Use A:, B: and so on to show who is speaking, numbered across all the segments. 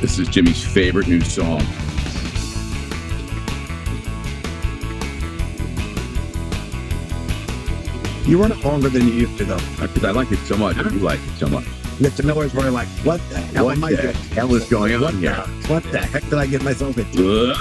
A: This is Jimmy's favorite new song.
B: You run it longer than you used to, though.
A: Because I like it so much. I do like it so much.
B: Mr. Miller's probably like, what the hell am I doing?
A: Hell is going on here?
B: What the heck did I get myself into?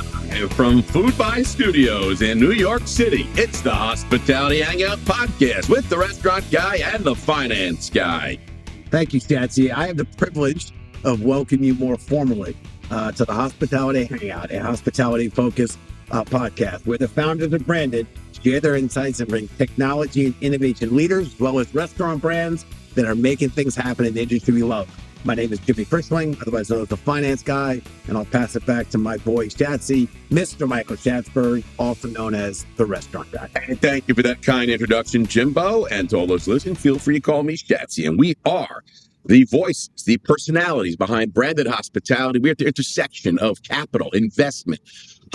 A: From Food Buy Studios in New York City, it's the Hospitality Hangout podcast with the restaurant guy and the finance guy.
B: Thank you, Statsy. I have the privilege of welcoming you more formally to the Hospitality Hangout, a hospitality-focused podcast where the founders and branded share their insights and bring technology and innovation leaders, as well as restaurant brands that are making things happen in the industry we love. My name is Jimmy Frischling, otherwise known as the finance guy, and I'll pass it back to my boy Shatsy, Mr. Michael Schatzberg, also known as the restaurant guy.
A: And thank you for that kind introduction, Jimbo. And to all those listening, feel free to call me Shatsy. And we are the voices, the personalities behind branded hospitality. We're at the intersection of capital, investment,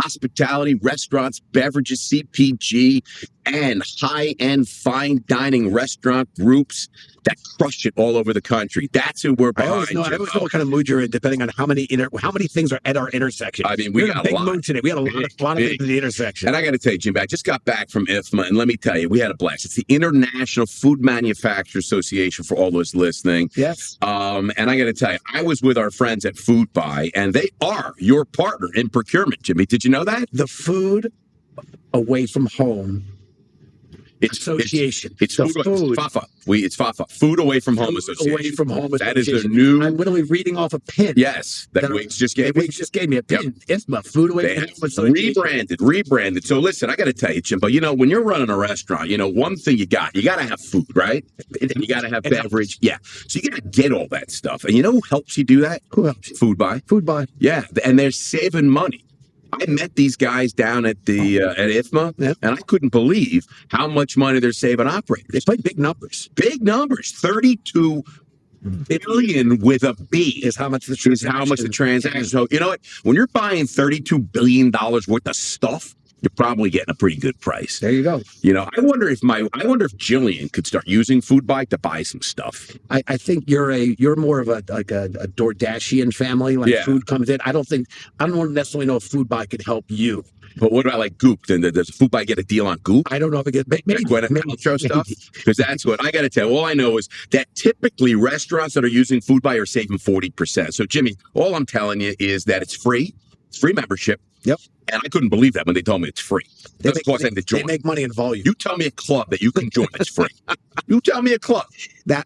A: hospitality, restaurants, beverages, CPG, and high-end fine dining restaurant groups that crush it all over the country. That's who we're behind.
B: I always know what kind of mood you're in, depending on how many things are at our intersection.
A: I mean, we got a big
B: mood today. We had a lot of things at the intersection.
A: And I got to tell you, Jim, I just got back from IFMA, and let me tell you, we had a blast. It's the International Food Manufacturers Association for all those listening.
B: Yes.
A: And I got to tell you, I was with our friends at Food Buy, and they are your partner in procurement, Jimmy. Did you know that?
B: The Food Away from Home Association.
A: It's FAFA. It's FAFA. Food Away from Home Association.
B: Away from Home Association.
A: That is their new.
B: I'm literally reading off a pin.
A: Yes, that Wiggs just gave me.
B: Wiggs just gave me a pin. Yep. IFMA, Food Away from Home Association.
A: Rebranded. So listen, I got to tell you, Jimbo, when you're running a restaurant, one thing you got to have food, right? And you got to have beverage. Yeah. So you got to get all that stuff. And you know who helps you do that?
B: Who helps you?
A: Food Buy.
B: Food Buy.
A: Yeah. And they're saving money. I met these guys down at the at IFMA, and I couldn't believe how much money they're saving operators.
B: They play big numbers.
A: Big numbers. 32 billion with a B
B: is how much the transaction.
A: So you know what? When you're buying $32 billion worth of stuff, you're probably getting a pretty good price.
B: There you go.
A: I wonder if Jillian could start using Food Buy to buy some stuff.
B: I think you're more of a DoorDashian family. Food comes in. I don't necessarily know if Food Buy could help you.
A: But what about like Goop? Then does Food Buy get a deal on Goop?
B: I don't know if it gets maybe
A: Paltrow stuff. Because that's what I got to tell you. All I know is that typically restaurants that are using Food Buy are saving 40%. So Jimmy, all I'm telling you is that it's free. It's free membership.
B: Yep.
A: And I couldn't believe that when they told me it's free.
B: They make money in volume.
A: You tell me a club that you can join that's free. You tell me a club.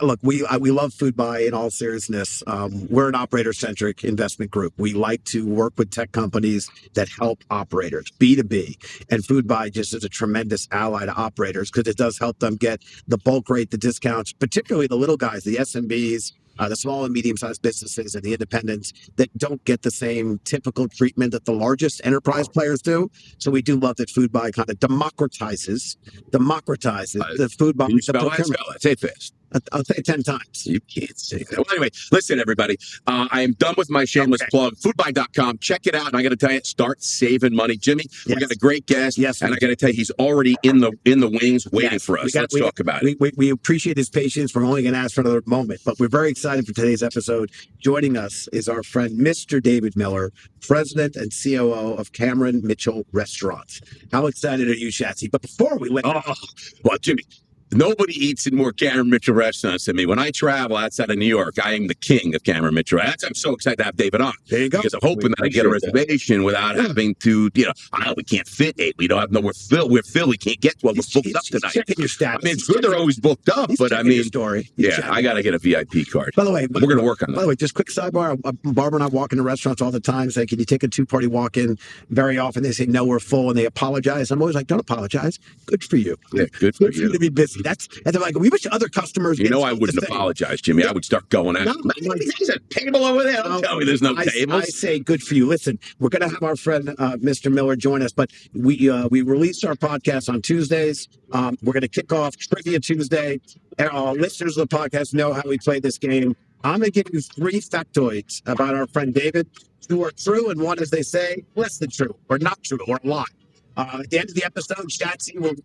B: Look, we love Food Buy in all seriousness. We're an operator-centric investment group. We like to work with tech companies that help operators, B2B. And Food Buy just is a tremendous ally to operators because it does help them get the bulk rate, the discounts, particularly the little guys, the SMBs, the small and medium-sized businesses and the independents that don't get the same typical treatment that the largest enterprise players do. So we do love that Food Buy kind of democratizes the food buy.
A: Spell it. Say it fast.
B: I'll say it 10 times.
A: You can't say that. Well, anyway, listen, everybody. I am done with my shameless plug. Foodbuy.com. Check it out. And I got to tell you, start saving money. Jimmy, we got a great guest.
B: Yes.
A: And I got to tell you, he's already in the wings waiting for us. Let's talk about it.
B: We appreciate his patience. We're only going to ask for another moment. But we're very excited for today's episode. Joining us is our friend, Mr. David Miller, President and COO of Cameron Mitchell Restaurants. How excited are you, Shatsy? But before we
A: well, Jimmy, nobody eats in more Cameron Mitchell restaurants than me. When I travel outside of New York, I am the king of Cameron Mitchell. I'm so excited to have David on.
B: There you go.
A: Because I'm hoping that I get a reservation without having to, we can't fit 8. We don't have nowhere filled. We're filled. We can't get 12. We're booked up tonight.
B: Checking your stats.
A: I mean, it's good they're always booked up, but I mean, I got to get a VIP card.
B: By the way,
A: we're going to work on that.
B: By the way, just quick sidebar. Barbara and I walk into restaurants all the time. Say, can you take a 2-party walk-in? Very often they say, no, we're full, and they apologize. I'm always like, don't apologize. Good for you.
A: Yeah, good for you
B: to be busy. And they're like, we wish other customers.
A: I wouldn't apologize, Jimmy. I would start going out. There's a table over there. Don't tell me there's no tables.
B: I say good for you. Listen, we're going to have our friend Mr. Miller join us, but we release our podcast on Tuesdays. We're going to kick off Trivia Tuesday. Listeners of the podcast know how we play this game. I'm going to give you 3 factoids about our friend David, 2 are true, and 1, as they say, less than true, or not true, or a lie. At the end of the episode, Shatsy will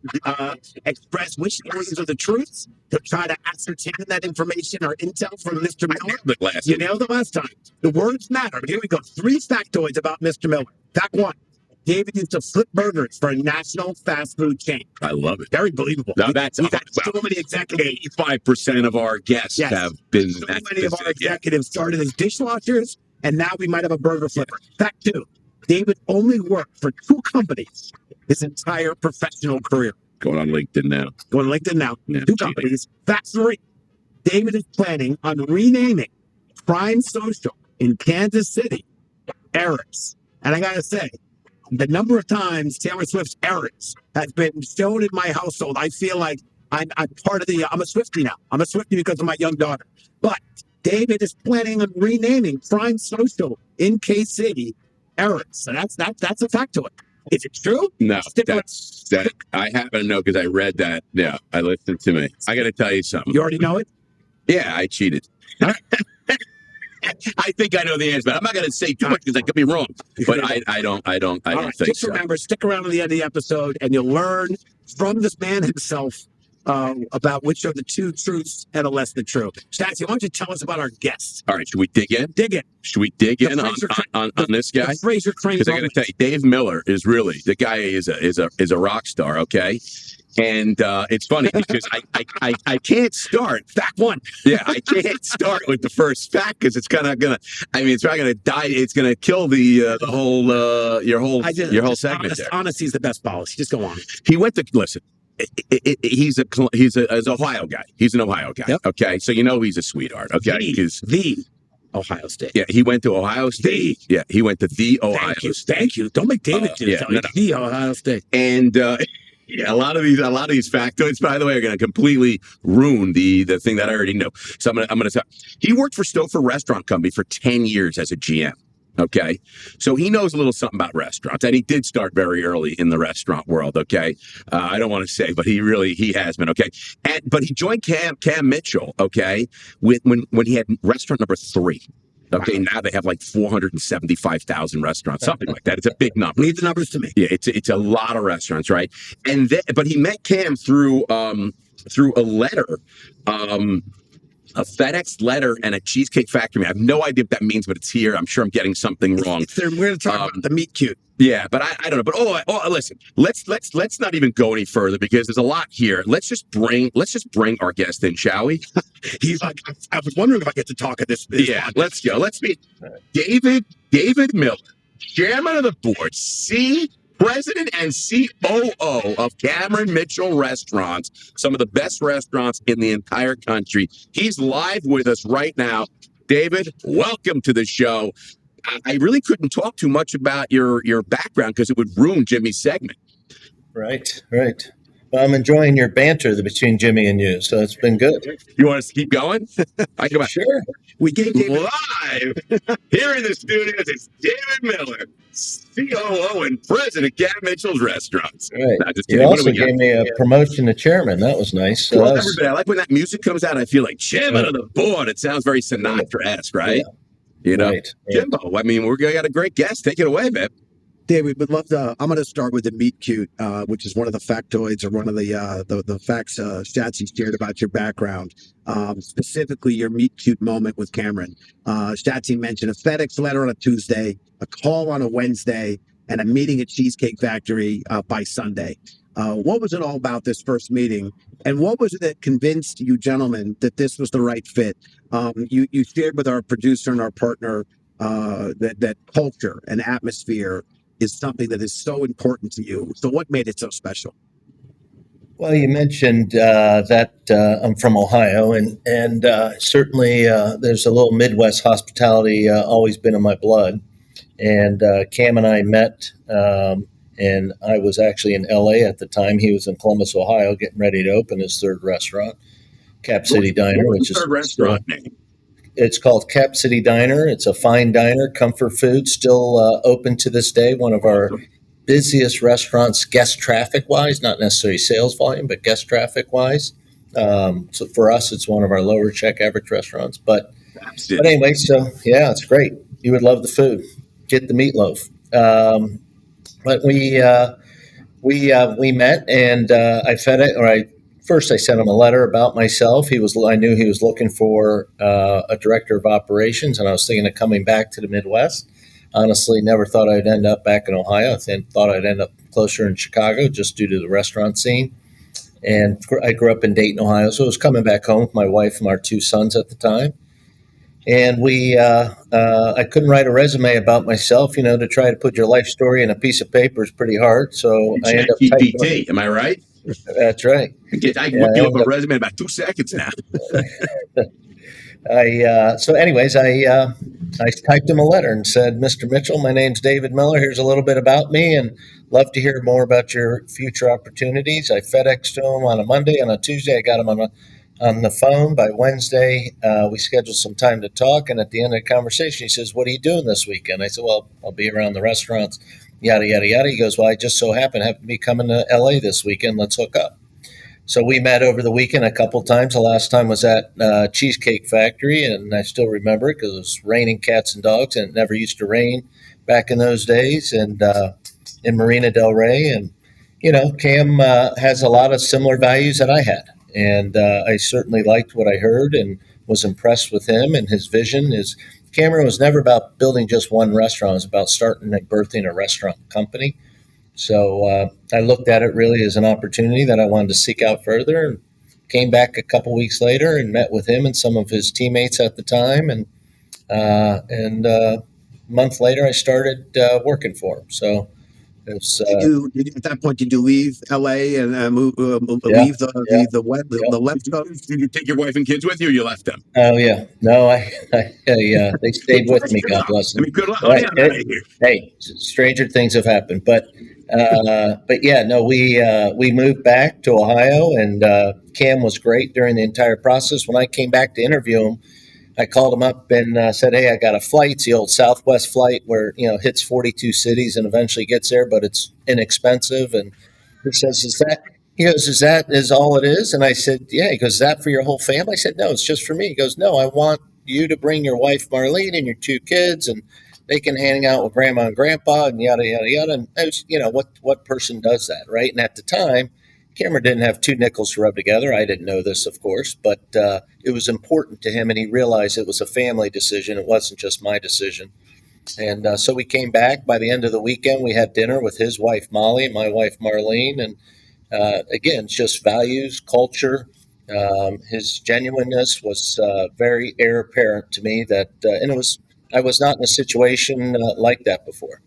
B: express which areas are the truths. He'll try to ascertain that information or intel from Mr. Miller. You nailed it last time. The words matter. But here we go. 3 factoids about Mr. Miller. Fact 1. David used to flip burgers for a national fast food chain.
A: I love it.
B: Very believable.
A: No, that's
B: we've had so many executives.
A: 85% of our guests have been.
B: So many of our executives started as dishwashers, and now we might have a burger flipper. Fact 2. David only worked for 2 companies his entire professional career.
A: Going on LinkedIn now.
B: Yeah, 2 companies. Fact 3. David is planning on renaming Prime Social in Kansas City Eric's. And I got to say, the number of times Taylor Swift's Eric's has been shown in my household, I feel like I'm part of I'm a Swiftie now. I'm a Swiftie because of my young daughter. But David is planning on renaming Prime Social in K-City Eric's. And that's a factoid. Is it true?
A: No, I happen to know because I read that. Yeah, I listened to me. I got to tell you something.
B: You already know it?
A: Yeah, I cheated. I think I know the answer, but I'm not going to say too much because I could be wrong. But I don't think
B: just
A: so.
B: Remember, stick around to the end of the episode, and you'll learn from this man himself about which are the 2 truths and the less than true. Shatsy, why don't you tell us about our guests?
A: All right, should we dig in? Should we dig in on this guy?
B: The Fraser train.
A: Because I got to tell you, Dave Miller is really the guy. Is a rock star. Okay. And it's funny because I can't start fact 1. Yeah, I can't start with the first fact because it's kind of gonna. I mean, it's probably gonna die. It's gonna kill the whole your whole segment.
B: Honesty is the best policy. Just go on.
A: He went to listen. He's an Ohio guy. He's an Ohio guy. Yep. Okay, so he's a sweetheart. Okay,
B: the Ohio State.
A: Yeah, he went to Ohio State. Yeah, he went to the Ohio State.
B: Thank you. Don't make David do it. The Ohio State.
A: And. Yeah, a lot of these factoids, by the way, are going to completely ruin the thing that I already know. So I'm going to tell. He worked for Stouffer Restaurant Company for 10 years as a GM. Okay, so he knows a little something about restaurants, and he did start very early in the restaurant world. Okay, I don't want to say, but he has been. Okay, but he joined Cam Mitchell. Okay, when he had restaurant number 3. Okay, now they have like 475,000 restaurants, something like that. It's a big number.
B: Leave the numbers to me.
A: Yeah, it's a lot of restaurants, right? But he met Cam through a letter, a FedEx letter, and a Cheesecake Factory. I have no idea what that means, but it's here. I'm sure I'm getting something wrong.
B: We're going to talk about the meet cute.
A: Yeah, but I don't know. But listen, let's not even go any further because there's a lot here. Let's just bring our guest in, shall we?
B: He's like, I was wondering if I get to talk at this.
A: Yeah, let's go. Let's meet David Miller, chairman of the board, president and COO of Cameron Mitchell Restaurants, some of the best restaurants in the entire country. He's live with us right now. David, welcome to the show. I really couldn't talk too much about your background because it would ruin Jimmy's segment.
C: Right. Well, I'm enjoying your banter between Jimmy and you, so it's been good.
A: You want us to keep going?
C: Sure.
A: We gave David live here in the studios. It's David Miller, COO and president of Cam Mitchell's Restaurants.
C: Right. You also gave me a promotion to chairman. That was nice. So
A: everybody, I like when that music comes out. I feel like chairman of the board. It sounds very Sinatra-esque, right? Yeah.
C: Right.
A: Jimbo, I mean, we got a great guest. Take it away, man.
B: David, would love to. I'm going to start with the meet cute, which is one of the factoids or one of the facts Shatsy shared about your background, specifically your meet cute moment with Cameron. Shatsy mentioned a FedEx letter on a Tuesday, a call on a Wednesday, and a meeting at Cheesecake Factory by Sunday. What was it all about this first meeting, and what was it that convinced you gentlemen that this was the right fit? You shared with our producer and our partner that culture and atmosphere is something that is so important to you. So what made it so special?
C: Well, you mentioned that I'm from Ohio, and certainly there's a little Midwest hospitality always been in my blood. And Cam and I met, and I was actually in L.A. at the time. He was in Columbus, Ohio, getting ready to open his 3rd restaurant, Cap City Diner, which is
A: restaurant name.
C: It's called Cap City Diner. It's a fine diner, comfort food, still open to this day. One of our busiest restaurants, guest traffic wise, not necessarily sales volume, but guest traffic wise. So for us, it's one of our lower check average restaurants. But anyway, so yeah, it's great. You would love the food. Get the meatloaf. But we we met, and I fed it. First I sent him a letter about myself. I knew he was looking for a director of operations, and I was thinking of coming back to the Midwest. Honestly, never thought I'd end up back in Ohio. Thought I'd end up closer in Chicago just due to the restaurant scene. And I grew up in Dayton, Ohio, so I was coming back home with my wife and our two sons at the time. And I couldn't write a resume about myself, to try to put your life story in a piece of paper is pretty hard. So I ended up
A: GPT, am I right?
C: That's right.
A: I can whip you up a resume in about 2 seconds now.
C: So anyways, I typed him a letter and said, Mr. Mitchell, my name's David Miller. Here's a little bit about me, and love to hear more about your future opportunities. I FedExed to him on a Monday. On a Tuesday, I got him on the phone. By Wednesday, we scheduled some time to talk, and at the end of the conversation, he says, what are you doing this weekend? I said, well, I'll be around the restaurants, yada, yada, yada. He goes, well, I just so happen to be coming to LA this weekend. Let's hook up. So we met over the weekend a couple times. The last time was at Cheesecake Factory, and I still remember it because it was raining cats and dogs, and it never used to rain back in those days, and in Marina Del Rey. And, Cam has a lot of similar values that I had, and I certainly liked what I heard and was impressed with him and his vision. Cameron was never about building just one restaurant. It was about starting and birthing a restaurant company. So I looked at it really as an opportunity that I wanted to seek out further, and came back a couple weeks later and met with him and some of his teammates at the time. And a month later, I started working for him. So it's,
B: at that point, did you leave LA and leave the West Coast?
A: Did you take your wife and kids with you, or you left them?
C: Oh yeah, no, they stayed with me. God bless them.
A: I mean, good luck.
C: Right. Hey, stranger things have happened, but yeah, no, we moved back to Ohio, and Cam was great during the entire process. When I came back to interview him, I called him up and said, hey, I got a flight. It's the old Southwest flight where, hits 42 cities and eventually gets there, but it's inexpensive. And he says, is that all it is? And I said, yeah. He goes, is that for your whole family? I said, no, it's just for me. He goes, no, I want you to bring your wife, Marlene, and your two kids, and they can hang out with grandma and grandpa and yada, yada, yada. And I was, what person does that, right? And at the time, Cameron didn't have two nickels to rub together. I didn't know this, of course, but it was important to him, and he realized it was a family decision. It wasn't just my decision. And so we came back. By the end of the weekend, we had dinner with his wife, Molly, and my wife, Marlene. And again, it's just values, culture. His genuineness was very heir apparent to me I was not in a situation like that before.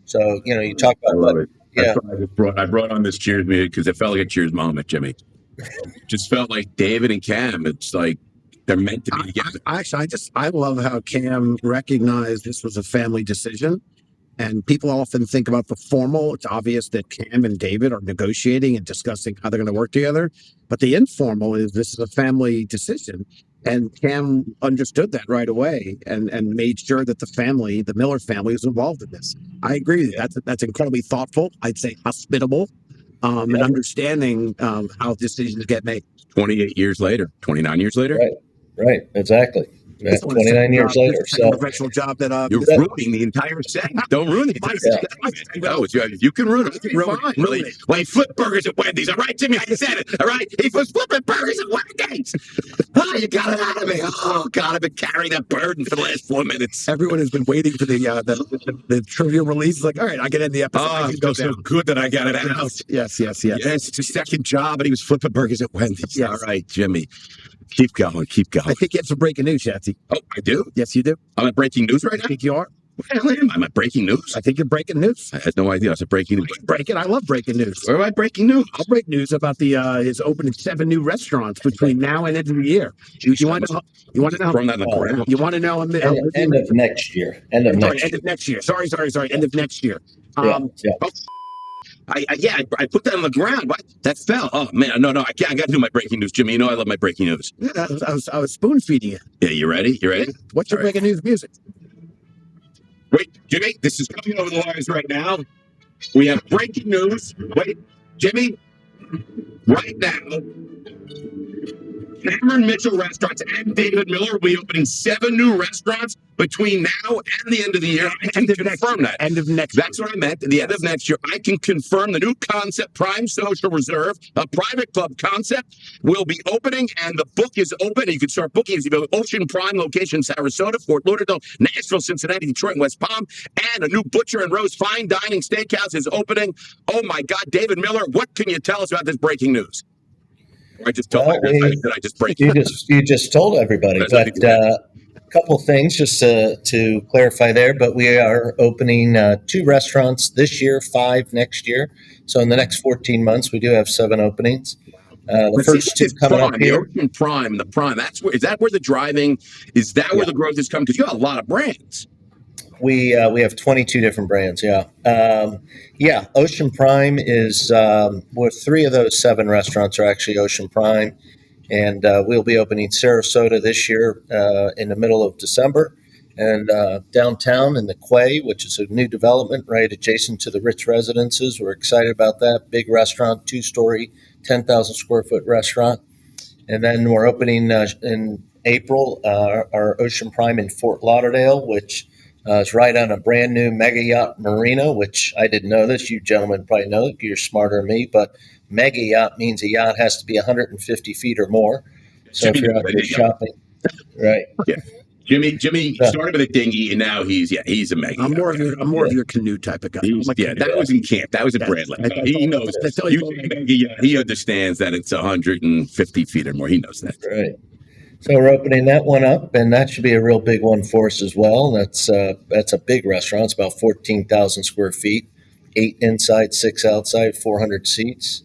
C: So, you talk about
A: I love it.
C: Yeah.
A: I brought on this Cheers music because it felt like a Cheers moment, Jimmy. Just felt like David and Cam. It's like they're meant to be together.
B: I love how Cam recognized this was a family decision. And people often think about the formal. It's obvious that Cam and David are negotiating and discussing how they're going to work together. But the informal is this is a family decision. And Cam understood that right away and made sure that the Miller family was involved in this. I agree with you. That's incredibly thoughtful. I'd say hospitable, and understanding how decisions get made.
A: 28 years later, 29 years later.
C: Right, exactly. Yeah, 29 years later. So
B: professional job that
A: you're ruining the entire segment. Don't ruin the entire segment. No, you can ruin it. Really. Well, he flipped burgers at Wendy's. All right, Jimmy, I said it. All right, he was flipping burgers at Wendy's. Oh, you got it out of me. Oh God, I've been carrying that burden for the last 4 minutes.
B: Everyone has been waiting for the trivia release. Like, all right, I can end the episode.
A: Oh, it feels so good that I got it out.
B: Yes.
A: Yes, it's his second job, and he was flipping burgers at Wendy's.
B: Yes.
A: All right, Jimmy. Keep going.
B: I think you have some breaking news, Shatsy.
A: Oh, I do?
B: Yes, you do.
A: I'm at breaking news right now?
B: I think you are.
A: Well, am I? I'm at breaking news?
B: I think you're breaking news.
A: I had no idea I was at breaking news.
B: I love breaking news.
A: Where am I breaking news?
B: I'll break news about his opening 7 new restaurants between now and end of the year. You want to know? You want to know? You want to know?
C: End of next year. End of next year.
B: Sorry. End of next year.
A: I put that on the ground. What? That fell. Oh man, no, I can't. I got to do my breaking news, Jimmy. You know I love my breaking news.
B: Yeah, I was spoon feeding you.
A: Yeah, you ready?
B: What's your breaking news music?
A: Wait, Jimmy, this is coming over the wires right now. We have breaking news. Wait, Jimmy, right now. Cameron Mitchell Restaurants and David Miller will be opening 7 new restaurants between now and the end of the year. I can confirm that.
B: End of next.
A: That's what I meant. At the end of next year, I can confirm the new concept, Prime Social Reserve, a private club concept, will be opening, and the book is open. You can start booking. You go Ocean Prime location, Sarasota, Fort Lauderdale, Nashville, Cincinnati, Detroit, and West Palm, and a new Butcher and Rose Fine Dining Steakhouse is opening. Oh my God, David Miller, what can you tell us about this breaking news? I just told did I just break
C: you just told everybody. But a couple things just to clarify there. But we are opening 2 restaurants this year, 5 next year. So in the next 14 months, we do have 7 openings. The first 2 coming up here.
A: The Ocean Prime, the Prime. Is that where the driving? Is that where the growth is coming? Because you have a lot of brands.
C: We have 22 different brands. Yeah. Ocean Prime is well, 3 of those 7 restaurants are actually Ocean Prime, and we'll be opening Sarasota this year in the middle of December, and downtown in the Quay, which is a new development right adjacent to the Ritz residences. We're excited about that big restaurant, 2-story, 10,000 square foot restaurant, and then we're opening in April our Ocean Prime in Fort Lauderdale, which it's right on a brand new mega yacht marina, which I didn't know this. You gentlemen probably know. You're smarter than me, but mega yacht means a yacht has to be 150 feet or more. So if you're out there shopping, right?
A: Yeah. Jimmy started with a dinghy, and now he's a mega.
B: I'm more of your canoe type of guy.
A: That was in camp. That was at Bradley. He knows. He understands that it's 150 feet or more. He knows that.
C: Right. So we're opening that one up, and that should be a real big one for us as well. That's a big restaurant. It's about 14,000 square feet, 8 inside, 6 outside, 400 seats.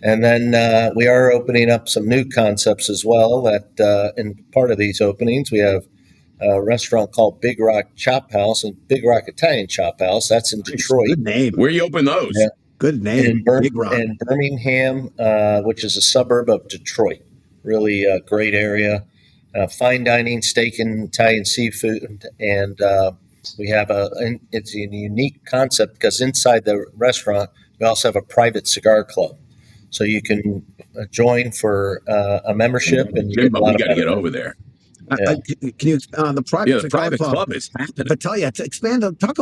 C: And then we are opening up some new concepts as well. That in part of these openings, we have a restaurant called Big Rock Chop House and Big Rock Italian Chop House. That's in Detroit.
B: Good name.
A: Where you open those?
B: Yeah. Good name.
C: Big Rock. In Birmingham, which is a suburb of Detroit. Really great area. Fine dining, steak and Italian seafood, and we have it's a unique concept because inside the restaurant we also have a private cigar club, so you can join for a membership. And you
A: Jimbo, we got to get over there.
B: Yeah. Can you the private
A: club is happening.
B: But talk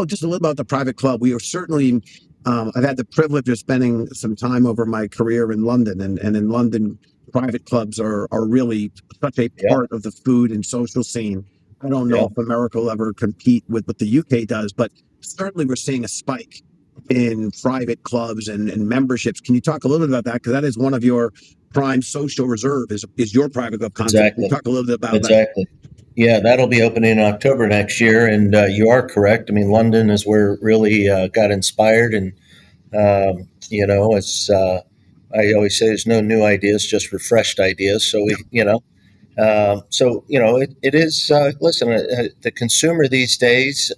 B: just a little about the private club. We are certainly. I've had the privilege of spending some time over my career in London, and in London, private clubs are really such a part of the food and social scene. I don't know if America will ever compete with what the UK does, but certainly we're seeing a spike in private clubs and memberships. Can you talk a little bit about that? Because that is one of your prime social reserve is your private club concept.
C: Exactly.
B: Talk a little bit about
C: that. Yeah, that'll be opening in October next year, and you are correct. I mean, London is where it really got inspired, and it's I always say there's no new ideas, just refreshed ideas. So it is. Listen, the consumer these days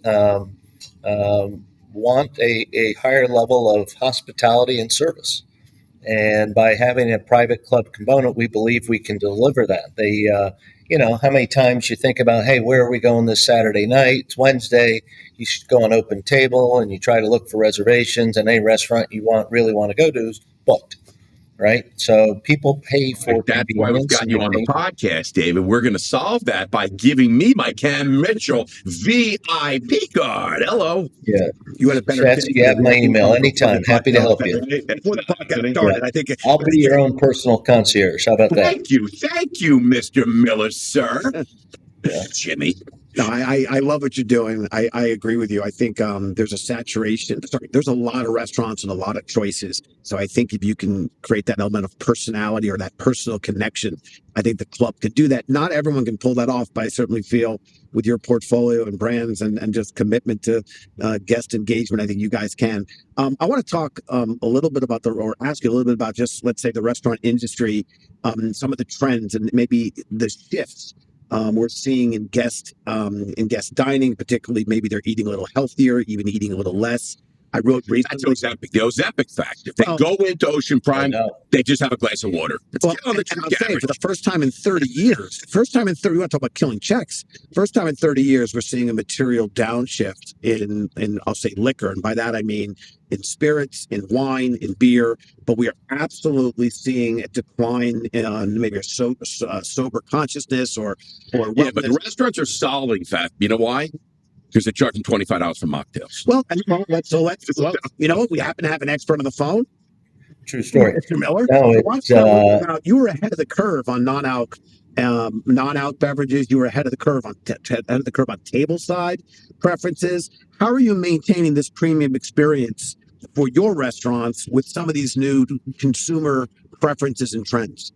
C: want a higher level of hospitality and service. And by having a private club component, we believe we can deliver that. They, how many times you think about, hey, where are we going this Saturday night? It's Wednesday. You should go on Open Table and you try to look for reservations, and any restaurant you really want to go to is booked. Right. So people pay for
A: that's why we've got you on the podcast, David. We're going to solve that by giving me my Cam Mitchell VIP card. Hello.
C: Yeah.
B: You had a better
C: you have my email anytime. Happy to help you.
B: Before the podcast started, I think
C: I'll be your own personal concierge. How about that?
A: Thank you, Mr. Miller, sir. Jimmy.
B: No, I love what you're doing. I agree with you. I think there's a saturation. There's a lot of restaurants and a lot of choices. So I think if you can create that element of personality or that personal connection, I think the club could do that. Not everyone can pull that off, but I certainly feel with your portfolio and brands and just commitment to guest engagement, I think you guys can. I want to talk a little bit about or ask you a little bit about just, let's say, the restaurant industry, some of the trends and maybe the shifts we're seeing in guest dining, particularly maybe they're eating a little healthier, even eating a little less. I wrote
A: That's
B: recently.
A: Ozempic, the Ozempic factor. If they
B: Well,
A: go into Ocean Prime,
C: no.
A: they just have a glass of water. It's
B: Well,
A: killing the
B: and I'll
A: check
B: say
A: average.
B: for the first time in 30 years, we want to talk about killing checks. First time in 30 years, we're seeing a material downshift in I'll say liquor. And by that, I mean in spirits, in wine, in beer. But we are absolutely seeing a decline in maybe a sober consciousness or
A: Yeah, but the
B: wellness.
A: restaurants are solving fat. You know why? Because they're charging $25 for mocktails.
B: Well, you know what? We happen to have an expert on the phone.
C: True story.
B: Mr. Miller,
C: No,
B: so
C: it's
B: let's start with about, you were ahead of the curve on non-alc beverages. You were ahead of the curve on table side preferences. How are you maintaining this premium experience for your restaurants with some of these new consumer preferences and trends?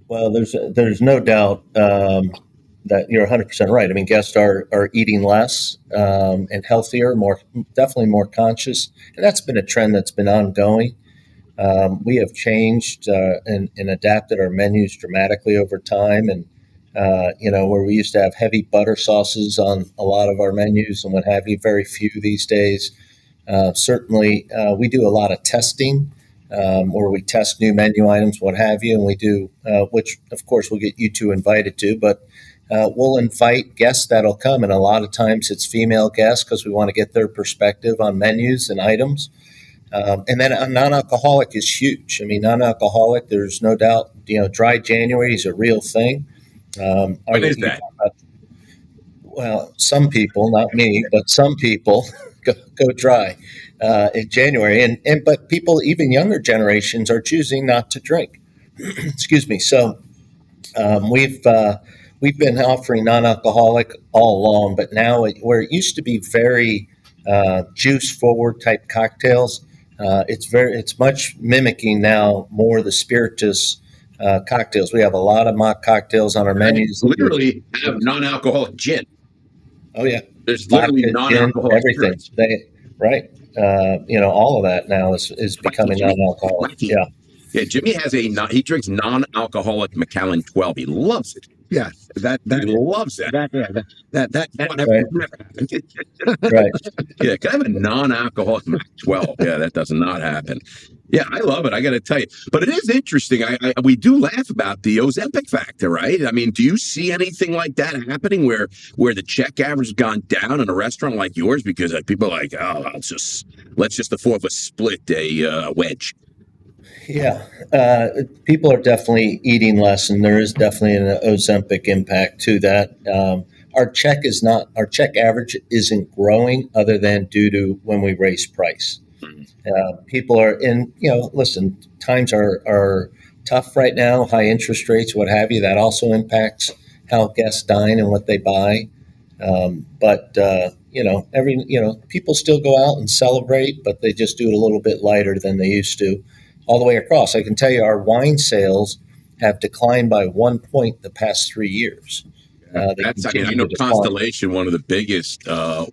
C: well, there's no doubt that you're 100% right. I mean, guests are eating less and healthier, definitely more conscious, and that's been a trend that's been ongoing. We have changed and adapted our menus dramatically over time, and where we used to have heavy butter sauces on a lot of our menus and what have you, very few these days. Certainly, we do a lot of testing where we test new menu items, what have you, and we do, which of course we'll get you two invited to, but we'll invite guests that'll come, and a lot of times it's female guests because we want to get their perspective on menus and items. And then non-alcoholic is huge. I mean, non-alcoholic, there's no doubt, dry January is a real thing.
A: What is that?
C: Well, some people, not me, but some people go dry in January. But people, even younger generations, are choosing not to drink. Excuse me. So we've been offering non-alcoholic all along, but now where it used to be very juice forward type cocktails, it's much mimicking now more the spirituous cocktails. We have a lot of mock cocktails on our menus.
A: Literally have non-alcoholic gin.
C: Oh yeah,
A: There's literally
C: vodka, gin,
A: non-alcoholic
C: everything.
A: spirits.
C: Right. All of that now is becoming non-alcoholic. Yeah.
A: Yeah, Jimmy he drinks non-alcoholic Macallan 12. He loves it.
B: Yeah,
A: He loves that.
B: that
C: Right.
B: never happened.
C: Right.
A: Yeah, can I have a non-alcoholic Mac 12? Yeah, that does not happen. Yeah, I love it. I got to tell you, but it is interesting. We do laugh about the Ozempic factor, right? I mean, do you see anything like that happening where the check average has gone down in a restaurant like yours because people are like, oh, let's just the four of us split a wedge.
C: Yeah, people are definitely eating less, and there is definitely an Ozempic impact to that. Our check average isn't growing, other than due to when we raise price. People are listen, times are tough right now, high interest rates, what have you. That also impacts how guests dine and what they buy. But people still go out and celebrate, but they just do it a little bit lighter than they used to. All the way across, I can tell you, our wine sales have declined by 1 point the past 3 years.
A: Constellation, one of the biggest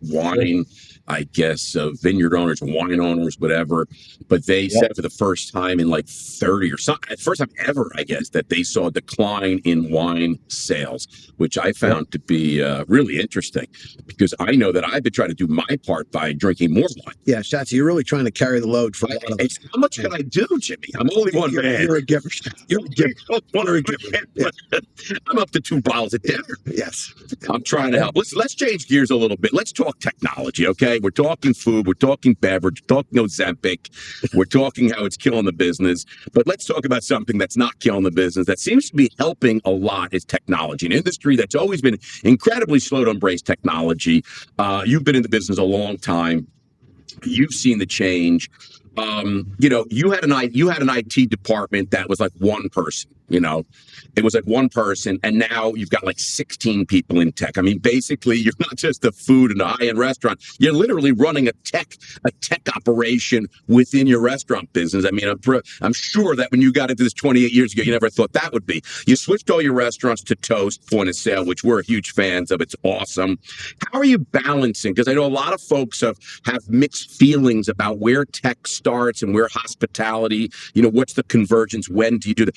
A: wine, I guess, vineyard owners, wine owners, whatever. But they said for the first time in like 30 or something, first time ever, I guess, that they saw a decline in wine sales, which I found to be really interesting, because I know that I've been trying to do my part by drinking more wine.
B: Yeah, Schatz, you're really trying to carry the load for a lot of us.
A: How much can I do, Jimmy? I'm only one man.
B: You're a giver. You're a giver. You're a giver. Yeah.
A: I'm up to 2 bottles at dinner.
B: Yes.
A: I'm trying to help. Let's change gears a little bit. Let's talk technology, okay? We're talking food. We're talking beverage. We're talking Ozempic. We're talking how it's killing the business. But let's talk about something that's not killing the business, that seems to be helping a lot, is technology. An industry that's always been incredibly slow to embrace technology. You've been in the business a long time. You've seen the change. You had an IT department that was like one person. It was like one person, and now you've got like 16 people in tech. I mean, basically, you're not just a food and a high-end restaurant. You're literally running a tech operation within your restaurant business. I mean, I'm sure that when you got into this 28 years ago, you never thought that would be. You switched all your restaurants to Toast point of sale, which we're huge fans of. It's awesome. How are you balancing? Because I know a lot of folks have mixed feelings about where tech starts and where hospitality, what's the convergence? When do you do that?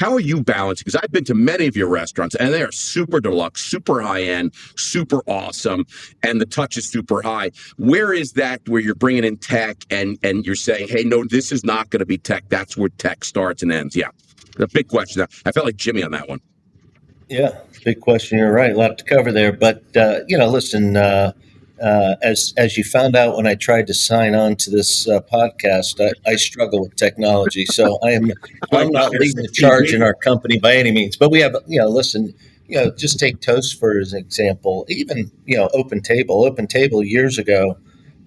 A: How are you balancing? Because I've been to many of your restaurants and they are super deluxe, super high end, super awesome, and the touch is super high. Where is that where you're bringing in tech and you're saying, hey, no, this is not going to be tech. That's where tech starts and ends. Yeah. A big question. I felt like Jimmy on that one.
C: Yeah, big question. You're right. A lot to cover there. But, listen, as you found out when I tried to sign on to this podcast, I struggle with technology. So I'm not leading the charge in our company by any means. But we have, just take Toast for as an example. Even, Open Table years ago.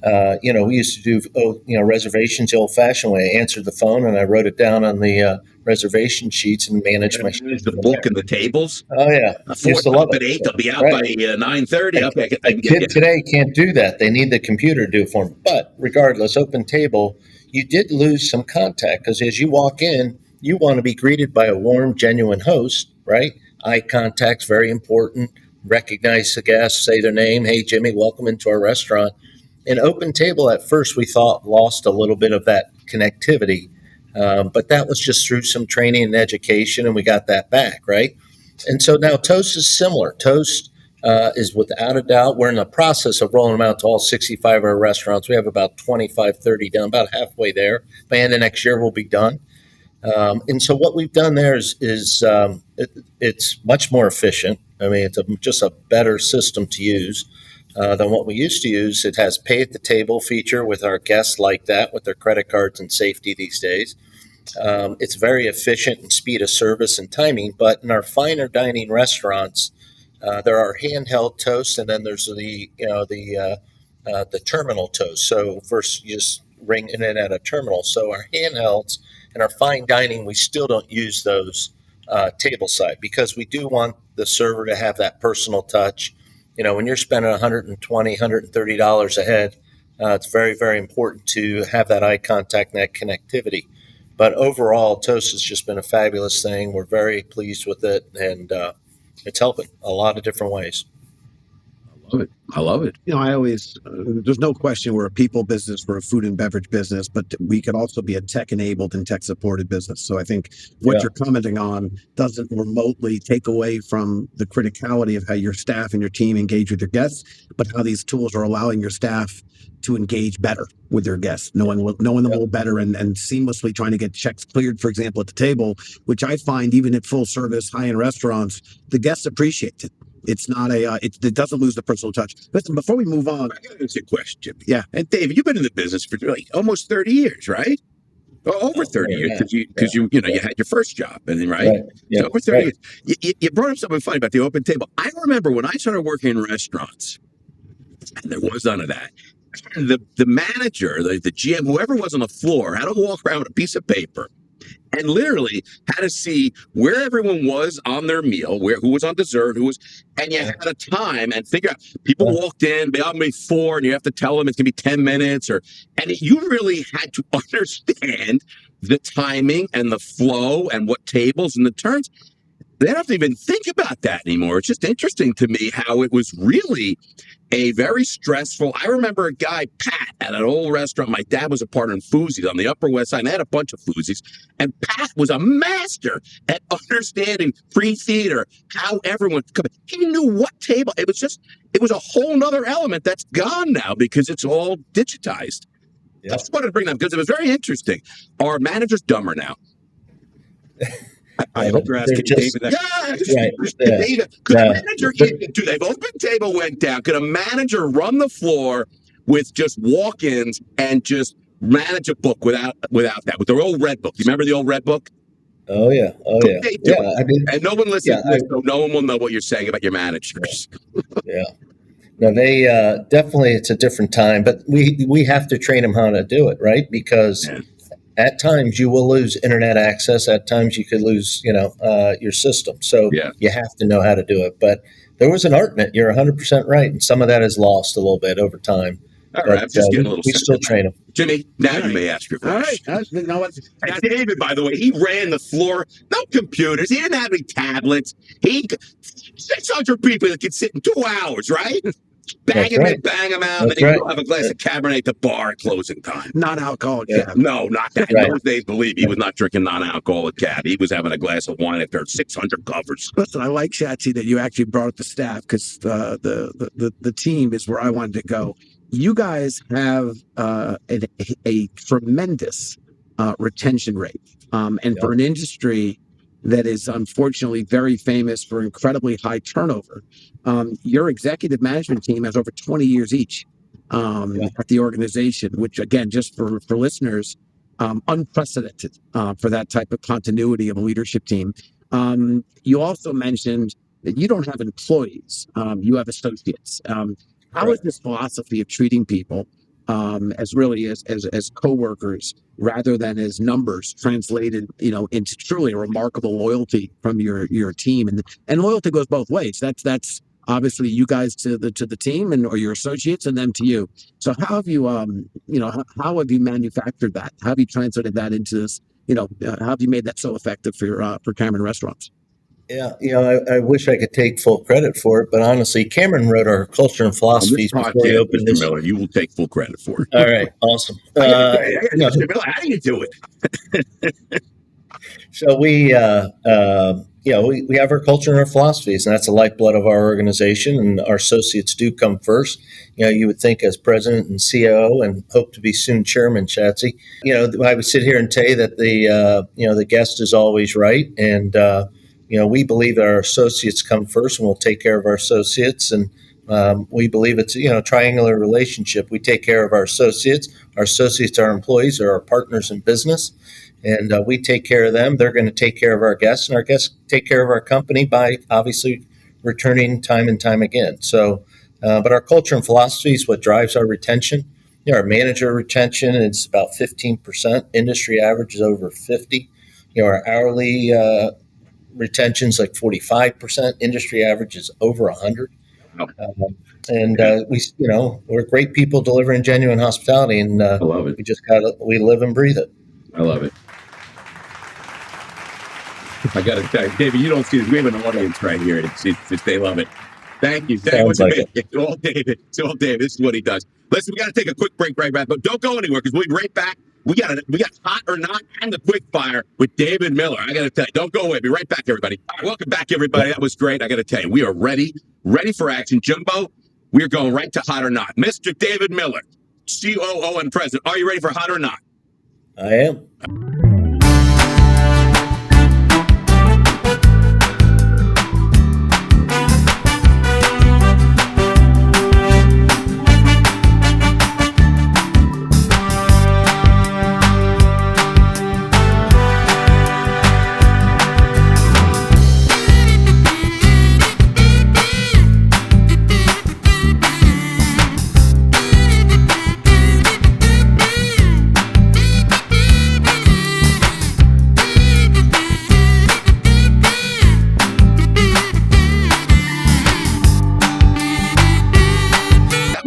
C: We used to do, reservations the old-fashioned way. I answered the phone and I wrote it down on the reservation sheets and managed my
A: the book and the tables.
C: Oh yeah,
A: Used to love it. 8, they'll be out by 9:30. Okay,
C: a kid today can't do that. They need the computer to do it for them. But regardless, Open Table, you did lose some contact because as you walk in, you want to be greeted by a warm, genuine host, right? Eye contact's very important. Recognize the guest, say their name. Hey, Jimmy, welcome into our restaurant. In Open Table, at first, we thought lost a little bit of that connectivity, but that was just through some training and education, and we got that back, right? And so now Toast is similar. Toast is without a doubt, we're in the process of rolling them out to all 65 of our restaurants. We have about 25, 30 done, about halfway there. By the end of next year, we'll be done. And so what we've done there is it's much more efficient. I mean, it's just a better system to use. Than what we used to use. It has pay at the table feature with our guests like that with their credit cards and safety these days. It's very efficient in speed of service and timing, but in our finer dining restaurants, there are handheld toasts, and then there's the terminal toast. So first you just ring it in at a terminal. So our handhelds and our fine dining, we still don't use those table side because we do want the server to have that personal touch. When you're spending $120, $130 a head, it's very, very important to have that eye contact and that connectivity. But overall, Toast has just been a fabulous thing. We're very pleased with it, and it's helping a lot of different ways.
A: I love it.
B: I always, there's no question we're a people business, we're a food and beverage business, but we could also be a tech-enabled and tech-supported business. So I think what you're commenting on doesn't remotely take away from the criticality of how your staff and your team engage with your guests, but how these tools are allowing your staff to engage better with their guests, knowing them a little better and seamlessly trying to get checks cleared, for example, at the table, which I find even at full service, high-end restaurants, the guests appreciate it. It's not it doesn't lose the personal touch. Listen, before we move on,
A: I got to ask you a question.
B: Yeah.
A: And David, you've been in the business for like almost 30 years, right? Over 30 years because you had your first job, and then right?
C: Yeah.
A: So over 30 years. You brought up something funny about the Open Table. I remember when I started working in restaurants, and there was none of that. The manager, the GM, whoever was on the floor, had to walk around with a piece of paper and literally had to see where everyone was on their meal, who was on dessert, and you had a time and figure out. People walked in, maybe 4, and you have to tell them it's gonna be 10 minutes, and you really had to understand the timing and the flow and what tables and the turns. They don't have to even think about that anymore. It's just interesting to me how it was really a very stressful. I remember a guy, Pat, at an old restaurant. My dad was a partner in Foozie's on the Upper West Side, and they had a bunch of Foozie's. And Pat was a master at understanding free theater, how everyone could. He knew what table. It was a whole nother element that's gone now because it's all digitized. I just wanted to bring that up because it was very interesting. Our manager's dumber now. I hope you're asking David that. David, could a manager if Open Table went down, could a manager run the floor with just walk-ins and just manage a book without that, with their old red book? You remember the old red book?
C: Oh yeah.
A: And no one listens to this, so no one will know what you're saying about your managers.
C: No, they definitely, it's a different time, but we have to train them how to do it, right? Because at times you will lose internet access. At times you could lose, your system. So you have to know how to do it. But there was an art in it. You're 100% right. And some of that is lost a little bit over time.
A: All right, I'm just getting a little
C: we still train them.
A: Jimmy, now you may ask your question.
B: All right.
A: And David, by the way, he ran the floor. No computers. He didn't have any tablets. 600 people that could sit in 2 hours, right? Bang
C: That's
A: him
C: right.
A: in, bang him out.
C: That's
A: Maybe
C: right.
A: you'll have a glass of Cabernet at the bar at closing time.
B: Non-alcoholic
C: Yeah.
B: cab.
A: No, not that. In
C: Right.
A: those days, believe me, he was not drinking non-alcoholic cab. He was having a glass of wine after 600 covers.
B: Listen, I like Shatsy that you actually brought up the staff because the team is where I wanted to go. You guys have a tremendous retention rate, and for an industry that is unfortunately very famous for incredibly high turnover, your executive management team has over 20 years each at the organization, which again, just for listeners, unprecedented for that type of continuity of a leadership team. You also mentioned that you don't have employees; you have associates. How is this philosophy of treating people as really as coworkers rather than as numbers translated, into truly a remarkable loyalty from your team? And loyalty goes both ways. That's obviously you guys to the team and or your associates and them to you. So how have you how have you manufactured that? How have you translated that into this? How have you made that so effective for Cameron restaurants?
C: Yeah, I wish I could take full credit for it, but honestly, Cameron wrote our culture and
A: On this
C: philosophies before he
A: podcast,
C: opened
A: Mr.
C: this.
A: Miller, you will take full credit for it.
C: All right, awesome.
A: I gotta tell you,
C: You know,
A: Mr. Miller, how do you do it?
C: so we have our culture and our philosophies, and that's the lifeblood of our organization. And our associates do come first. You would think as president and COO, and hope to be soon chairman, Shatsy. I would sit here and tell you that the guest is always right, and we believe that our associates come first, and we'll take care of our associates. And we believe it's a triangular relationship. We take care of our associates. Our associates, our employees, are our partners in business. And we take care of them. They're going to take care of our guests, and our guests take care of our company by obviously returning time and time again. So, but our culture and philosophy is what drives our retention. Our manager retention is about 15%. Industry average is over 50. Our hourly retention is like 45%. Industry average is over 100.
A: Wow.
C: We're great people delivering genuine hospitality, and
A: I love it.
C: we live and breathe it.
A: I love it. I got to tell you, David, you don't see this. We have an audience right here. It's they love it. Thank you.
C: Sounds like it.
A: It's all David. It's all David. This is what he does. Listen, we got to take a quick break right back, but don't go anywhere because we'll be right back. We got hot or not and the quick fire with David Miller. I got to tell you, don't go away. Be right back, everybody. All right, welcome back, everybody. That was great. I got to tell you, we are ready for action. Jimbo, we're going right to hot or not. Mr. David Miller, COO and president. Are you ready for hot or not?
C: I am.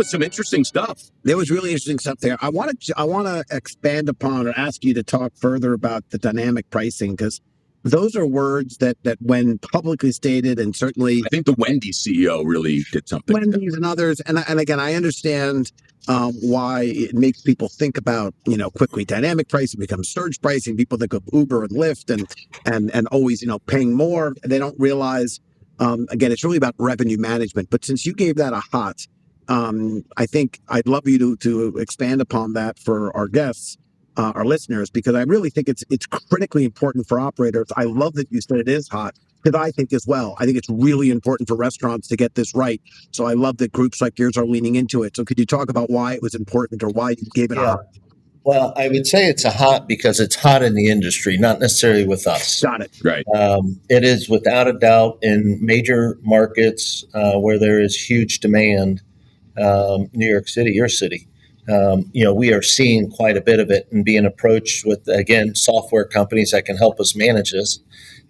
A: Some interesting stuff.
B: There was really interesting stuff there. I want to expand upon or ask you to talk further about the dynamic pricing, because those are words that when publicly stated, and certainly
A: I think the Wendy's CEO really did something.
B: Wendy's and others, and again, I understand why it makes people think about quickly dynamic pricing becomes surge pricing. People think of Uber and Lyft and always paying more. They don't realize again it's really about revenue management. But since you gave that a hot. I think I'd love you to expand upon that for our guests, our listeners, because I really think it's critically important for operators. I love that you said it is hot, because I think as well. I think it's really important for restaurants to get this right. So I love that groups like yours are leaning into it. So could you talk about why it was important or why you gave it a hot?
C: Well, I would say it's a hot because it's hot in the industry, not necessarily with us.
B: Got it.
A: Right.
C: It is without a doubt in major markets where there is huge demand. New York City, your city, we are seeing quite a bit of it and being approached with, again, software companies that can help us manage this.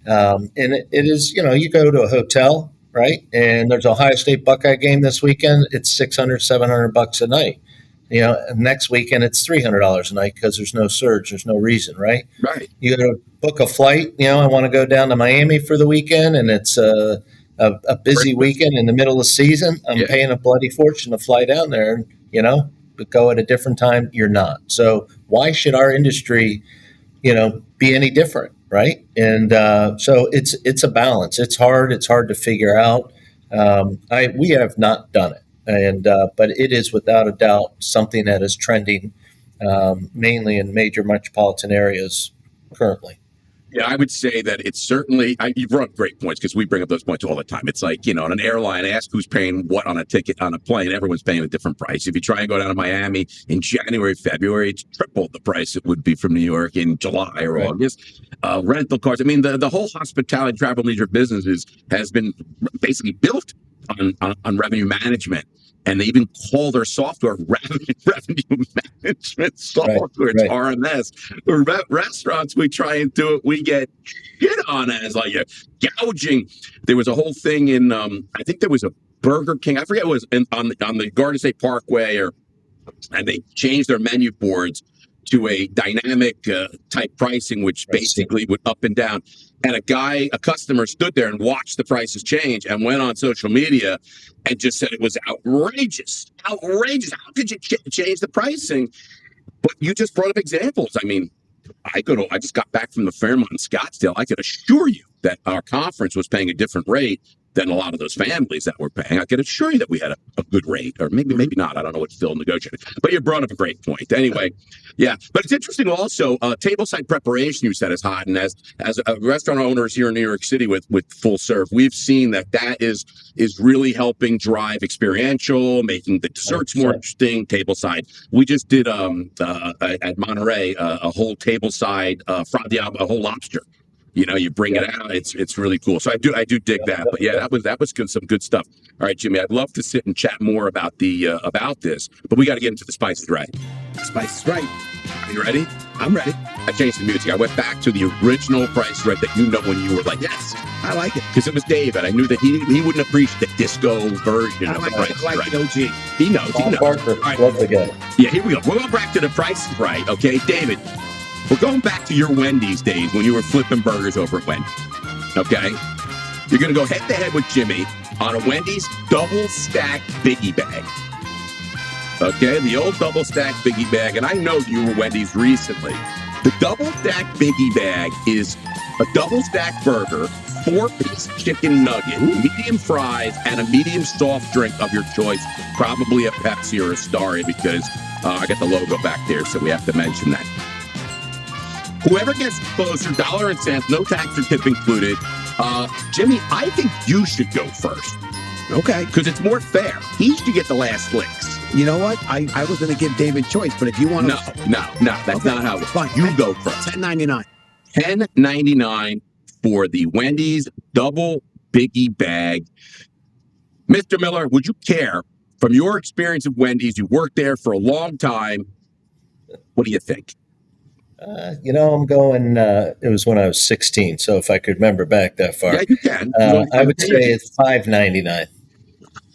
C: And it is, you go to a hotel, right? And there's an Ohio State Buckeye game this weekend. It's $600, $700 a night. Next weekend it's $300 a night because there's no surge. There's no reason, right?
A: Right.
C: You go to book a flight. I want to go down to Miami for the weekend, and it's a busy weekend in the middle of the season, I'm
A: Yeah.
C: paying a bloody fortune to fly down there, and but go at a different time, you're not. So why should our industry, be any different, right? And so it's a balance. It's hard. It's hard to figure out. We have not done it, and but it is without a doubt something that is trending, mainly in major metropolitan areas currently.
A: Yeah, I would say that it's certainly, you brought up great points because we bring up those points all the time. It's like, on an airline, ask who's paying what on a ticket on a plane. Everyone's paying a different price. If you try and go down to Miami in January, February, it's triple the price it would be from New York in July or
C: Right.
A: August. Rental cars. I mean, the whole hospitality, travel, leisure businesses has been basically built on revenue management. And they even call their software revenue management software.
C: Right,
A: It's
C: right.
A: RMS. Restaurants, we try and do it. We get shit on as like gouging. There was a whole thing in, I think there was a Burger King. I forget it was on the Garden State Parkway, and they changed their menu boards to a dynamic type pricing, which basically would up and down. And a customer stood there and watched the prices change and went on social media and just said it was outrageous. Outrageous. How could you change the pricing? But you just brought up examples. I mean, I just got back from the Fairmont in Scottsdale. I could assure you that our conference was paying a different rate than a lot of those families that were paying. I can assure you that we had a good rate, or maybe not. I don't know. It's still negotiating. But you brought up a great point. Anyway, yeah. But it's interesting also, tableside preparation you said is hot. And as restaurant owners here in New York City with full serve, we've seen that is really helping drive experiential, making the desserts more interesting, tableside. We just did at Monterey a whole tableside a whole lobster. You bring it out. It's really cool. So I do dig that. But yeah, that was good, some good stuff. All right, Jimmy, I'd love to sit and chat more about about this, but we got to get into the Spice is Right.
B: Spice is Right.
A: Are you ready?
B: I'm ready.
A: I changed the music. I went back to the original Price is Right that when you were like, yes,
B: I like it.
A: because it was David. I knew that he wouldn't appreciate the disco version of the Price is Right.
B: OG.
A: He knows.
C: Paul Parker,
A: All right.
C: love the guy.
A: Yeah, here we go. We're going back to the Price is Right. Okay, David. We're going back to your Wendy's days when you were flipping burgers over at Wendy's. Okay? You're going to go head to head with Jimmy on a Wendy's double stack biggie bag. Okay? The old double stack biggie bag. And I know you were Wendy's recently. The double stack biggie bag is a double stack burger, 4-piece chicken nugget, medium fries, and a medium soft drink of your choice. Probably a Pepsi or a Starry because I got the logo back there, so we have to mention that. Whoever gets closer, dollar and cents, no tax or tip included. Jimmy, I think you should go first
B: Okay.
A: because it's more fair. He should get the last licks.
B: You know what? I was going to give David choice, but if you want to...
A: No. That's not how it works.
B: Fine.
A: You go first.
B: $10.99.
A: $10.99 for the Wendy's double biggie bag. Mr. Miller, would you care, from your experience of Wendy's, you worked there for a long time, what do you think?
C: I'm going, it was when I was 16. So if I could remember back that far,
A: Yeah, you can.
C: I would say it's $5.99.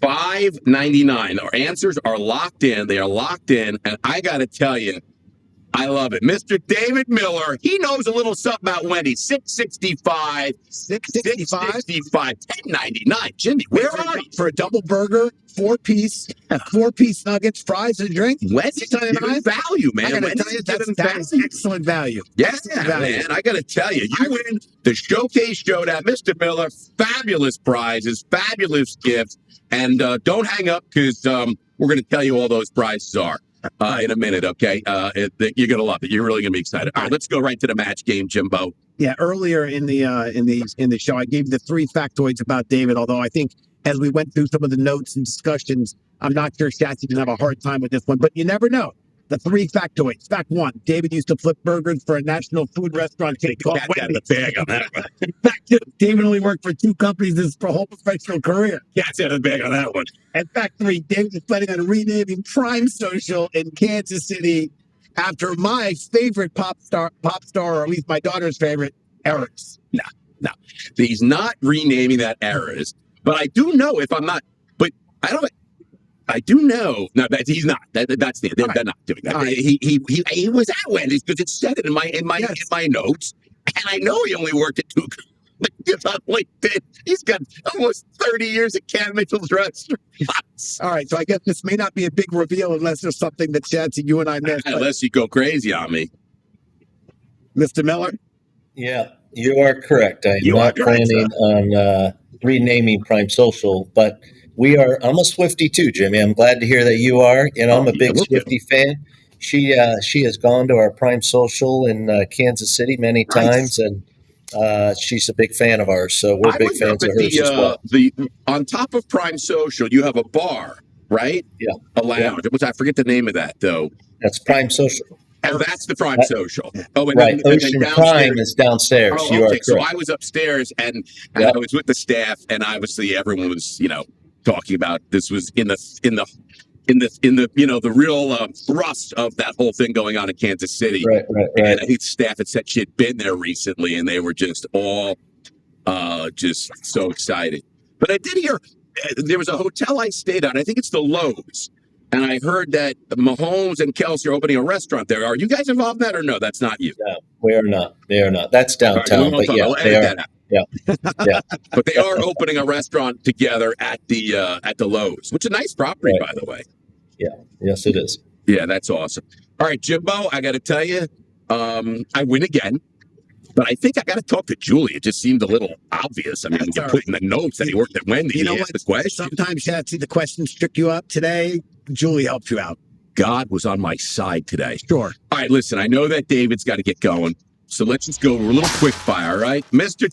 A: $5.99. Our answers are locked in. They are locked in. And I got to tell you, I love it. Mr. David Miller, he knows a little something about Wendy's. $6.65. $6.65. $10.99. Jimmy, where are you?
B: For a double burger, four-piece nuggets, fries, and a drink?
A: Wendy's giving value, man.
B: I gotta
A: Wendy's
B: tell you,
A: giving
B: that's
A: value.
B: excellent value.
A: Yeah,
B: Excellent value.
A: man. I got to tell you, you win the Showcase Showdown. Mr. Miller, fabulous prizes, fabulous gifts. And don't hang up because we're going to tell you all those prizes are in a minute, okay? You're going to love it. You're really going to be excited. All right, let's go right to the match game, Jimbo.
B: Yeah, earlier in the show, I gave the 3 factoids about David, although I think as we went through some of the notes and discussions, I'm not sure Shatsy can have a hard time with this one, but you never know. The 3 factoids. Fact 1, David used to flip burgers for a national food restaurant chain called Wendy's.
A: Bag on that one.
B: Fact 2, David only worked for 2 companies his whole professional career.
A: Cat's out of the bag on that one.
B: And fact 3, David is planning on renaming Prime Social in Kansas City after my favorite pop star, or at least my daughter's favorite, Eric's.
A: No. He's not renaming that Errors, but I do know if I'm not, but I do know. No, he's not. They're not doing that.
B: Right.
A: He was at Wendy's because it said it in my notes, and I know he only worked at 2 on LinkedIn. He's got almost 30 years at Cat Mitchell's restaurants.
B: All right, so I guess this may not be a big reveal unless there's something that Chadsy, you and I missed.
A: Unless you go crazy on me.
B: Mr. Miller?
C: Yeah, you are correct. I'm
A: You are
C: not
A: correct,
C: planning on renaming Prime Social, but I'm a Swiftie too, Jimmy. I'm glad to hear that you are. I'm a big Swiftie fan. She has gone to our Prime Social in Kansas City many times, and she's a big fan of ours. So we're big fans of hers as well.
A: On top of Prime Social, you have a bar, right?
C: Yeah.
A: A lounge. I forget the name of that, though.
C: That's Prime Social.
A: Oh, that's the Prime Social. Oh, and
C: Right.
A: then
C: Ocean Prime is downstairs.
A: Oh,
C: You are
A: okay.
C: correct.
A: So I was upstairs, and I was with the staff, and obviously everyone was, talking about this was in the the real thrust of that whole thing going on in Kansas City.
C: Right.
A: And I think the staff had said she had been there recently, and they were just all just so excited. But I did hear there was a hotel I stayed at. I think it's the Lowe's. And I heard that Mahomes and Kelsey are opening a restaurant there. Are you guys involved in that or no? That's not you.
C: No, we are not. They are not. That's downtown.
A: But
C: yeah, they are. Yeah.
A: But they are opening a restaurant together at the Lowe's, which is a nice property, by the way.
C: Yeah. Yes, it is.
A: Yeah, that's awesome. All right, Jimbo, I got to tell you, I win again. But I think I got to talk to Julie. It just seemed a little obvious. I mean, you put in the notes that he worked at Wendy's.
B: You know
A: what? The question.
B: Sometimes, Chadsy, the questions trick you up. Today, Julie helped you out.
A: God was on my side today.
B: Sure.
A: All right, listen, I know that David's got to get going. So let's just go to a little quick fire, all right? Mr.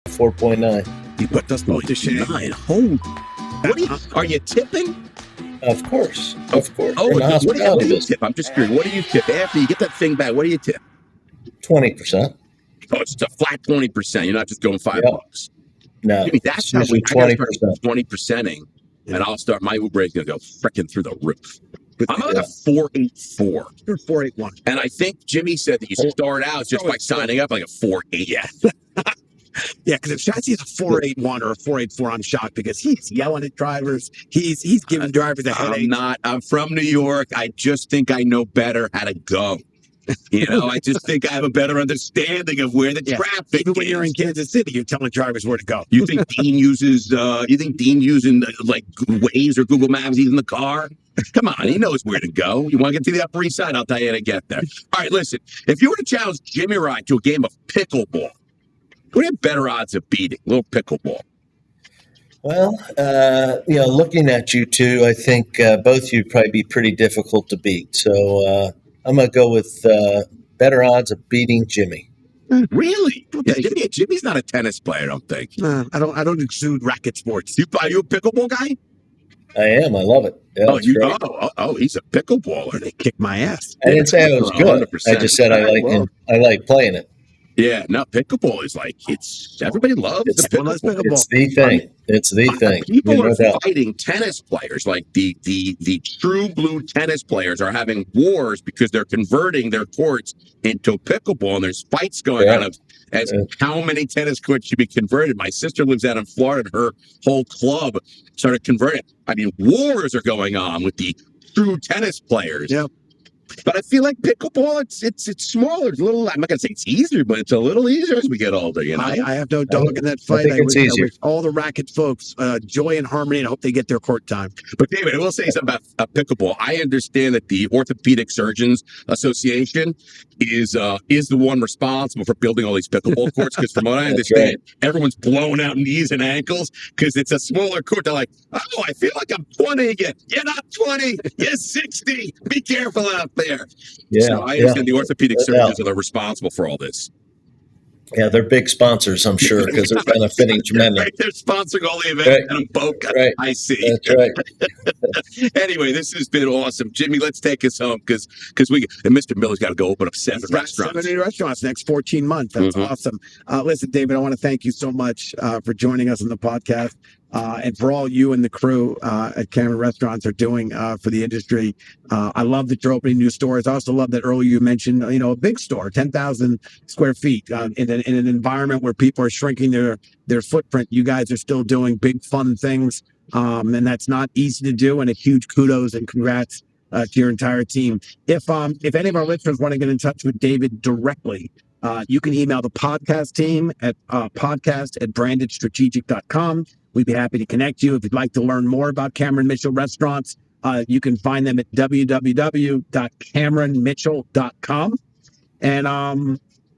C: $4.9.
B: You put us both to shame.
A: Are you tipping?
C: Of course.
A: Oh,
C: In the hospitality
A: what do you
C: business,
A: tip? I'm just curious. What do you tip? After you get that thing back, what do you tip?
C: 20%.
A: Oh, it's a flat 20%. You're not just going $5.
C: No,
A: Jimmy, that's
C: it's
A: how
C: usually
A: I gotta
C: 20%.
A: start 20%ing, and I'll start my Uber is going to go freaking through the roof. I'm at a 484.
B: You're 481.
A: And I think Jimmy said that you start out just by signing up like a 48.
B: Yeah. Yeah, because if Chadsy is a 481 or a 484, I'm shocked because he's yelling at drivers. He's giving drivers a headache.
A: I'm from New York. I just think I know better how to go. I just think I have a better understanding of where the traffic
B: Even when
A: is.
B: you're in Kansas City, you're telling drivers where to go.
A: You think Dean uses like Waze or Google Maps in the car? Come on, he knows where to go. You want to get to the Upper East Side? I'll tell you how to get there. All right, listen. If you were to challenge Jimmy Wright to a game of pickleball, who do you have better odds of beating? A little pickleball.
C: Well, looking at you two, I think both of you would probably be pretty difficult to beat. So I'm going to go with better odds of beating Jimmy.
A: Really?
B: I'll
A: Yeah,
B: take it.
A: Jimmy's not a tennis player, I don't think.
B: I don't exude racket sports.
A: Are you a pickleball guy?
C: I am. I love it. Yeah, it's great.
A: He's a pickleballer.
B: They kick my ass.
C: I didn't say I was good.
A: 100%.
C: I just said I like playing it.
A: Yeah, no, pickleball is like, everybody loves the pickleball.
C: It's the thing. It's the thing.
A: People are fighting tennis players. Like the true blue tennis players are having wars because they're converting their courts into pickleball, and there's fights going on as how many tennis courts should be converted. My sister lives out in Florida, and her whole club started converting. I mean, wars are going on with the true tennis players.
B: Yep.
A: But I feel like pickleball, it's smaller. It's a little. I'm not gonna say it's easier, but it's a little easier as we get older. You know,
B: I have no dog in that fight.
C: I wish
B: all the racket folks joy and harmony, and I hope they get their court time.
A: But David, I will say something about pickleball. I understand that the Orthopedic Surgeons Association is the one responsible for building all these pickleball courts. Because from what I understand, everyone's blown out knees and ankles because it's a smaller court. They're like, oh, I feel like I'm 20 again. You're not 20. You're 60. Be careful out there.
C: Yeah,
A: so I understand the orthopedic surgeons are responsible for all this.
C: Yeah, they're big sponsors, I'm sure, because they're benefiting tremendously.
A: Right, they're sponsoring all the events in Boca.
C: Right.
A: I see.
C: That's right.
A: Anyway, this has been awesome. Jimmy, let's take us home because Mr. Miller's got to go open up 7 restaurants.
B: 7 restaurants next 14 months. That's awesome. Listen, David, I want to thank you so much for joining us on the podcast. And for all you and the crew at Cameron Restaurants are doing for the industry. I love that you're opening new stores. I also love that earlier you mentioned, a big store, 10,000 square feet in an environment where people are shrinking their footprint. You guys are still doing big, fun things. And that's not easy to do. And a huge kudos and congrats to your entire team. If any of our listeners want to get in touch with David directly, you can email the podcast team at podcast@brandedstrategic.com. We'd be happy to connect you. If you'd like to learn more about Cameron Mitchell Restaurants, you can find them at www.cameronmitchell.com. And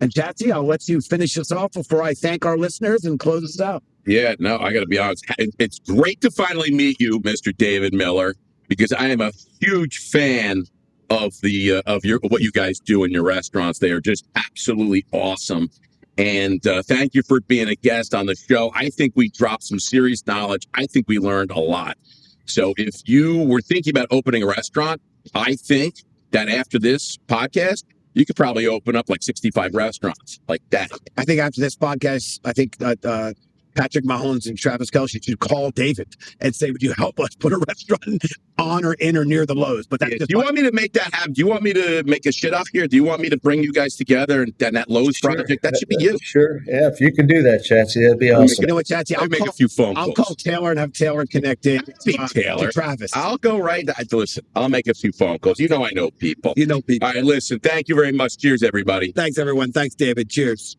B: Chatsy, I'll let you finish this off before I thank our listeners and close this out.
A: Yeah, no, I got to be honest. It's great to finally meet you, Mr. David Miller, because I am a huge fan of what you guys do in your restaurants. They are just absolutely awesome. And thank you for being a guest on the show. I think we dropped some serious knowledge. I think we learned a lot. So if you were thinking about opening a restaurant, I think that after this podcast, you could probably open up like 65 restaurants like that.
B: I think after this podcast, Patrick Mahomes and Travis Kelce should call David and say, would you help us put a restaurant on or in or near the Lowe's? But that's
A: do you want me to make that happen? Do you want me to make a shit off here? Do you want me to bring you guys together and that Lowe's project? That should be you.
C: Sure. Yeah, if you can do that, Chatsy, that'd be awesome.
B: You know what, Chatsy?
A: I'll make a few phone calls.
B: I'll call Taylor and have Taylor connected to Travis.
A: I'll go right. Listen, I'll make a few phone calls. You know I know people.
B: You know people.
A: All right, listen, thank you very much. Cheers, everybody.
B: Thanks, everyone. Thanks, David. Cheers.